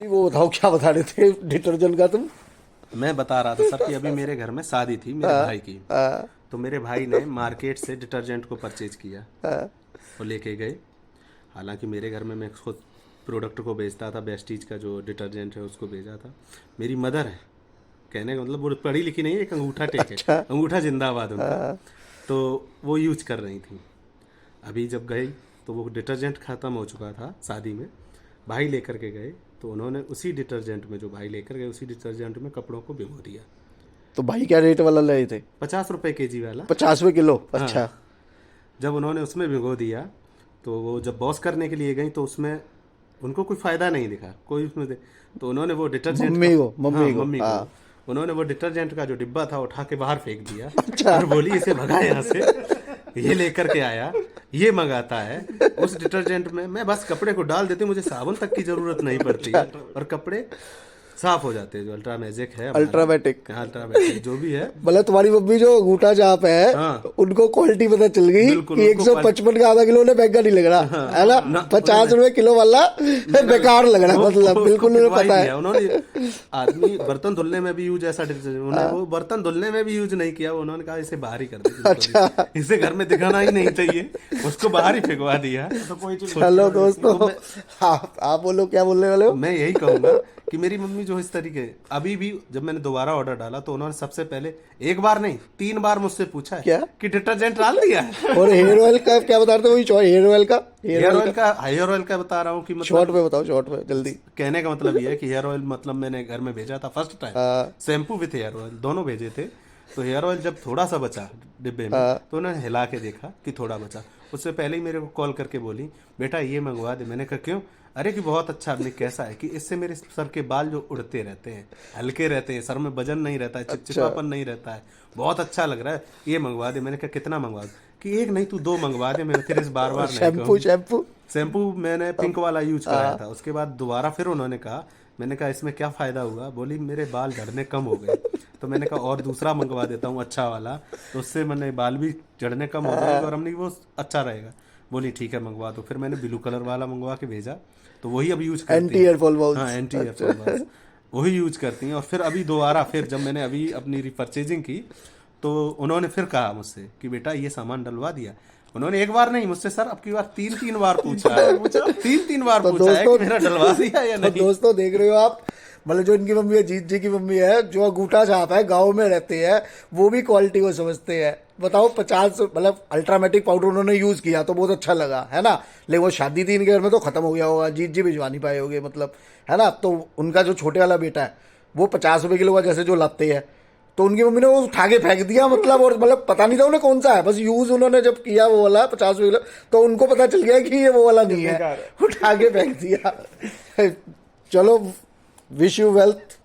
वो बताओ क्या बता रहे थे डिटर्जेंट का तुम? मैं बता रहा था सर कि अभी मेरे घर में शादी थी मेरे भाई की। तो मेरे भाई ने मार्केट से डिटर्जेंट को परचेज किया और लेके गए। हालांकि मेरे घर में मैं खुद प्रोडक्ट को बेचता था, बेस्टीज का जो डिटर्जेंट है उसको भेजा था। मेरी मदर है, कहने का मतलब वो पढ़ी लिखी नहीं है, एक अंगूठा टेक है। अच्छा। अंगूठा जिंदाबाद उनका। तो वो यूज कर रही थी। अभी जब गई तो वो डिटर्जेंट ख़त्म हो चुका था शादी में। भाई लेकर के गए तो उन्होंने उसी डिटर्जेंट में, जो भाई लेकर गए उसी डिटर्जेंट में कपड़ों को भिगो दिया। तो भाई क्या रेट वाला ले थे? 50 रुपए केजी वाला। 50 रुपए किलो? हाँ। अच्छा। जब उन्होंने उसमें भिगो दिया तो वो जब वॉश करने के लिए गई तो उसमें उनको कोई फायदा नहीं दिखा कोई उसमें तो उन्होंने वो डिटर्जेंट मम्मी को मम्मी को हाँ। उन्होंने वो डिटर्जेंट का जो डिब्बा था उठा के बाहर फेंक दिया। अच्छा। और बोली इसे भगा यहाँ से, ये लेकर के आया, ये मंगाता है। उस डिटर्जेंट में मैं बस कपड़े को डाल देती हूँ, मुझे साबुन तक की जरूरत नहीं पड़ती है और कपड़े साफ हो जाते हैं। जो अल्ट्रा मैजिक है, अल्ट्रामेटिक। अल्ट्रामेटिक जो भी है। मतलब तुम्हारी मम्मी जो अंगूठा चाप है, हाँ। उनको क्वालिटी पता चल गई बिल्कुल, कि उनको 155 का आधा किलो ने महंगा नहीं लग रहा है ना, 50 रुपए किलो वाला बेकार लग रहा है। मतलब बिल्कुल उन्हें पता है। उन्होंने आदमी बर्तन धुलने में भी यूज ऐसा उन्होंने वो बर्तन धुलने में भी यूज नहीं किया। उन्होंने कहा इसे बाहर ही कर दे। अच्छा। इसे घर में दिखाना ही नहीं चाहिए, उसको बाहर ही फेंकवा दिया। तो कोई चीज हेलो दोस्तों, आप बोलो क्या बोलने वाले हो? मैं यही कहूंगा कि मेरी मम्मी जो इस तरीके, अभी भी जब मैंने दोबारा ऑर्डर डाला तो उन्होंने सबसे पहले एक बार नहीं 3 बार मुझसे पूछा है क्या कि डिटर्जेंट डाल दिया है। और हेयर ऑयल का क्या बता रहे थे? वही हेयर ऑयल का, हेयर ऑयल का बता रहा हूँ कि मतलब शॉर्ट में बताओ, शॉर्ट में जल्दी। कहने का मतलब ये है कि हेयर ऑयल मतलब मैंने घर में भेजा था first time, shampoo with hair oil दोनों भेजे थे। तो हेयर ऑयल जब थोड़ा सा बचा डिब्बे में तो उन्होंने हिला के देखा कि थोड़ा बचा। उससे पहले ही मेरे को कॉल करके बोली बेटा ये मंगवा दे। मैंने कहा क्यों? अरे कि बहुत अच्छा। आपने कैसा है कि इससे मेरे सर के बाल जो उड़ते रहते हैं, हल्के रहते हैं, सर में वजन नहीं रहता है, चिपचिपापन नहीं रहता है, बहुत अच्छा लग रहा है, ये मंगवा दे। मैंने कहा कितना मंगवा दे? कि एक नहीं तू 2 मंगवा दे। मैं फिर इस बार नहीं शैम्पू शैम्पू मैंने पिंक वाला यूज कराया था। उसके बाद दोबारा फिर उन्होंने कहा, मैंने कहा इसमें क्या फायदा हुआ? बोली मेरे बाल झड़ने कम हो गए। तो मैंने कहा और दूसरा मंगवा देता हूँ अच्छा वाला, तो उससे मैंने बाल भी झड़ने कम हो जाएगा और हमने वो अच्छा रहेगा। बोली ठीक है मंगवा दो। फिर मैंने ब्लू कलर वाला मंगवा के भेजा, तो वही अब यूज करती एंटी एयरफॉल बाउल। हाँ, एंटी एयरफॉल बाउल वही यूज करती हैं। और फिर अभी दोबारा फिर जब मैंने अभी अपनी रिपर्चेजिंग की तो उन्होंने फिर कहा मुझसे कि बेटा ये सामान डलवा दिया। उन्होंने एक बार नहीं मुझसे सर अब की बार 3 बार पूछा है। 3 बार पूछा है कि मेरा डलवा दिया या नहीं। दोस्तों देख रहे हो आप, मतलब जो इनकी मम्मी है, जीत जी की मम्मी है, जो अंगूठा छाप है, गांव में रहते हैं, वो भी क्वालिटी को समझते हैं। बताओ 50 मतलब अल्ट्रामेटिक पाउडर उन्होंने यूज किया तो बहुत अच्छा लगा है ना, लेकिन वो शादी थी इनके घर में तो खत्म हो गया होगा, जीत जी भिजवा नहीं पाए होगे मतलब, है ना। तो उनका जो छोटे वाला बेटा है वो 50 रुपए किलो का जैसे जो लाते हैं, तो उनकी मम्मी ने वो उठा के फेंक दिया। मतलब और मतलब पता नहीं था उन्हें कौन सा है, बस यूज उन्होंने जब किया वो वाला 50 रुपए किलो, तो उनको पता चल गया कि ये वो वाला नहीं है, उठा के फेंक दिया। चलो, विश यू वेल्थ।